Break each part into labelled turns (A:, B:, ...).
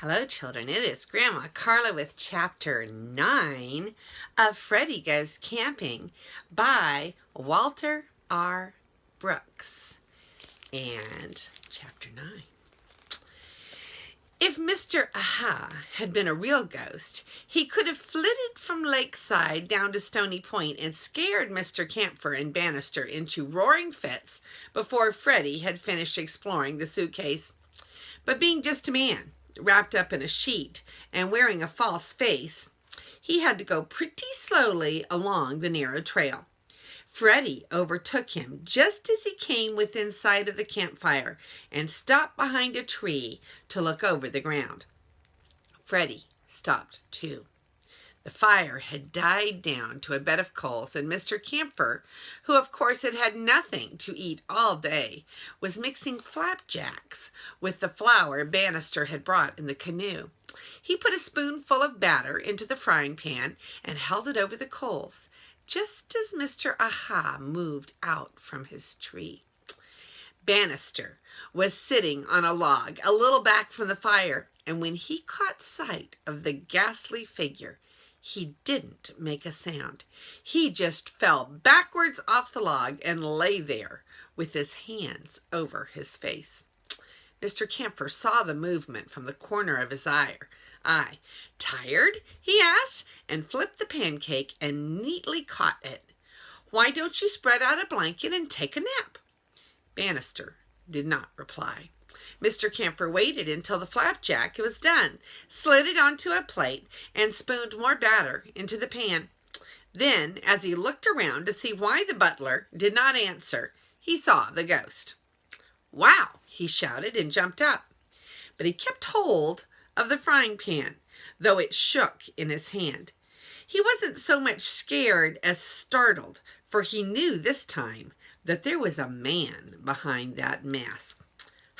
A: Hello, children. It is Grandma Carla with Chapter 9 of Freddy Goes Camping by Walter R. Brooks. And Chapter 9. If Mr. Aha had been a real ghost, he could have flitted from Lakeside down to Stony Point and scared Mr. Camphor and Bannister into roaring fits before Freddy had finished exploring the suitcase. But being just a man, wrapped up in a sheet and wearing a false face, he had to go pretty slowly along the narrow trail. Freddy overtook him just as he came within sight of the campfire and stopped behind a tree to look over the ground. Freddy stopped too. The fire had died down to a bed of coals, and Mr. Camphor, who of course had had nothing to eat all day, was mixing flapjacks with the flour Bannister had brought in the canoe. He put a spoonful of batter into the frying pan and held it over the coals, just as Mr. Aha moved out from his tree. Bannister was sitting on a log a little back from the fire, and when he caught sight of the ghastly figure, he didn't make a sound. He just fell backwards off the log and lay there with his hands over his face. Mr. Camphor saw the movement from the corner of his eye. "Tired?" he asked, and flipped the pancake and neatly caught it. "Why don't you spread out a blanket and take a nap?" Bannister did not reply. Mr. Camphor waited until the flapjack was done, slid it onto a plate, and spooned more batter into the pan. Then, as he looked around to see why the butler did not answer, he saw the ghost. "Wow!" he shouted and jumped up. But he kept hold of the frying pan, though it shook in his hand. He wasn't so much scared as startled, for he knew this time that there was a man behind that mask.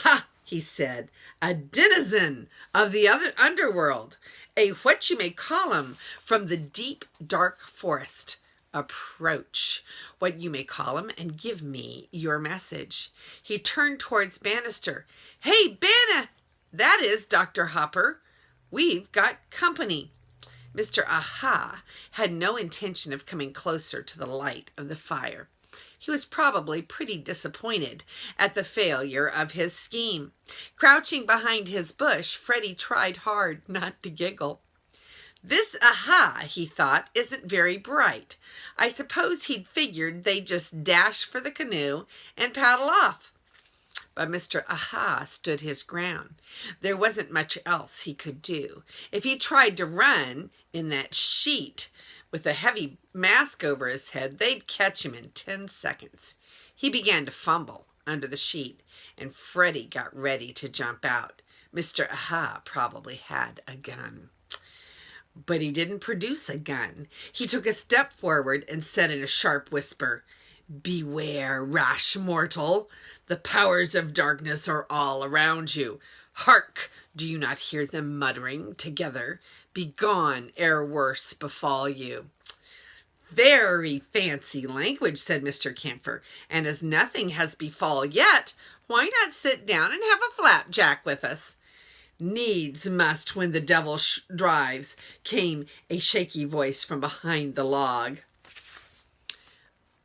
A: "Ha!" he said, "a denizen of the other underworld, a what you may call 'em from the deep, dark forest. Approach, what you may call 'em, and give me your message." He turned towards Bannister. "Hey, Banna! That is Dr. Hopper. We've got company." Mr. Aha had no intention of coming closer to the light of the fire. He was probably pretty disappointed at the failure of his scheme. Crouching behind his bush, Freddy tried hard not to giggle. "This Aha," he thought, "isn't very bright. I suppose he'd figured they'd just dash for the canoe and paddle off." But Mr. Aha stood his ground. There wasn't much else he could do. If he tried to run in that sheet with a heavy mask over his head, they'd catch him in 10 seconds. He began to fumble under the sheet, and Freddy got ready to jump out. Mr. Aha probably had a gun. But he didn't produce a gun. He took a step forward and said in a sharp whisper, "Beware, rash mortal. The powers of darkness are all around you. Hark! Do you not hear them muttering together? Begone ere worse befall you." "Very fancy language," said Mr. Camphor, "and as nothing has befall yet, why not sit down and have a flapjack with us?" "Needs must when the devil drives," came a shaky voice from behind the log.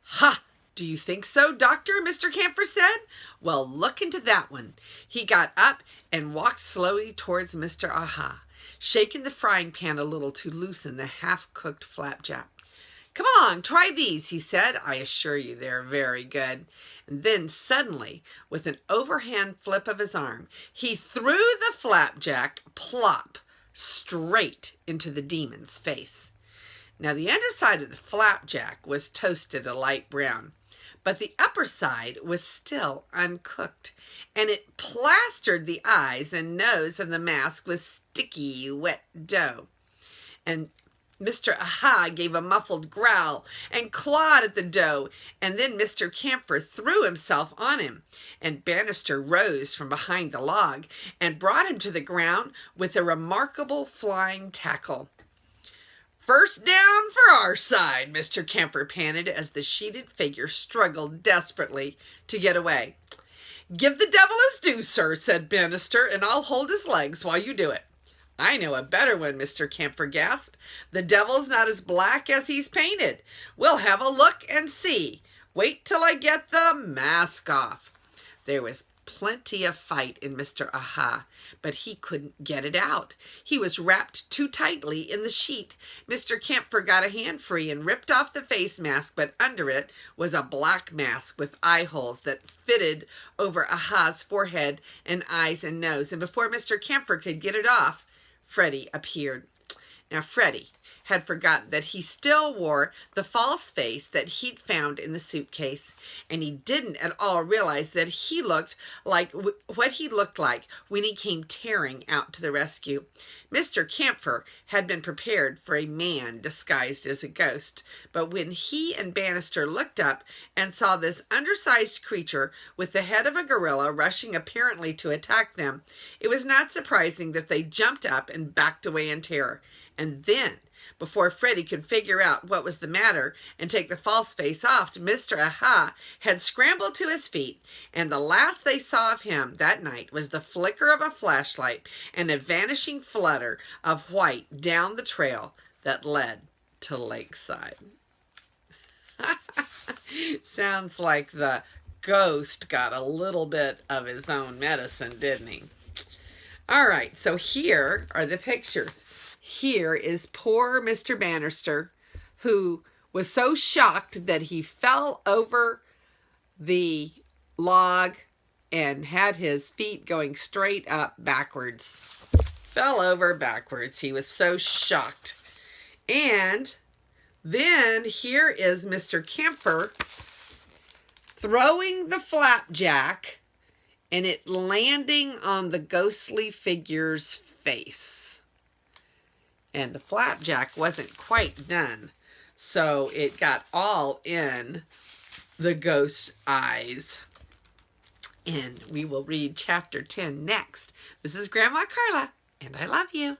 A: "Ha! Do you think so, Doctor?" Mr. Camphor said. "Well, look into that one." He got up and walked slowly towards Mr. Aha, shaking the frying pan a little to loosen the half-cooked flapjack. "Come on, try these," he said. "I assure you they're very good." And then suddenly, with an overhand flip of his arm, he threw the flapjack plop straight into the demon's face. Now, the underside of the flapjack was toasted a light brown, but the upper side was still uncooked, and it plastered the eyes and nose of the mask with sticky, wet dough. And Mr. Aha gave a muffled growl and clawed at the dough, and then Mr. Camphor threw himself on him, and Bannister rose from behind the log and brought him to the ground with a remarkable flying tackle. "First down for our side," Mr. Camphor panted as the sheeted figure struggled desperately to get away. "Give the devil his due, sir," said Bannister, "and I'll hold his legs while you do it." I know a better one, Mr. Camphor gasped. The devil's not as black as he's painted. We'll have a look and see. Wait till I get the mask off. There was plenty of fight in Mr. Aha, but he couldn't get it out. He was wrapped too tightly in the sheet. Mr. Camphor got a hand free and ripped off the face mask, but under it was a black mask with eye holes that fitted over Aha's forehead and eyes and nose. And before Mr. Camphor could get it off, Freddy appeared. Now, Freddy had forgotten that he still wore the false face that he'd found in the suitcase, and he didn't at all realize that he looked like what he looked like when he came tearing out to the rescue. Mr. Camphor had been prepared for a man disguised as a ghost, but when he and Bannister looked up and saw this undersized creature with the head of a gorilla rushing apparently to attack them, it was not surprising that they jumped up and backed away in terror. And then, before Freddy could figure out what was the matter and take the false face off, Mr. Aha had scrambled to his feet, and the last they saw of him that night was the flicker of a flashlight and a vanishing flutter of white down the trail that led to Lakeside. Sounds like the ghost got a little bit of his own medicine, didn't he? All right, so here are the pictures. Here is poor Mr. Bannister, who was so shocked that he fell over the log and had his feet going straight up backwards. Fell over backwards. He was so shocked. And then here is Mr. Camphor throwing the flapjack and it landing on the ghostly figure's face. And the flapjack wasn't quite done, so it got all in the ghost's eyes. And we will read chapter 10 next. This is Grandma Carla, and I love you.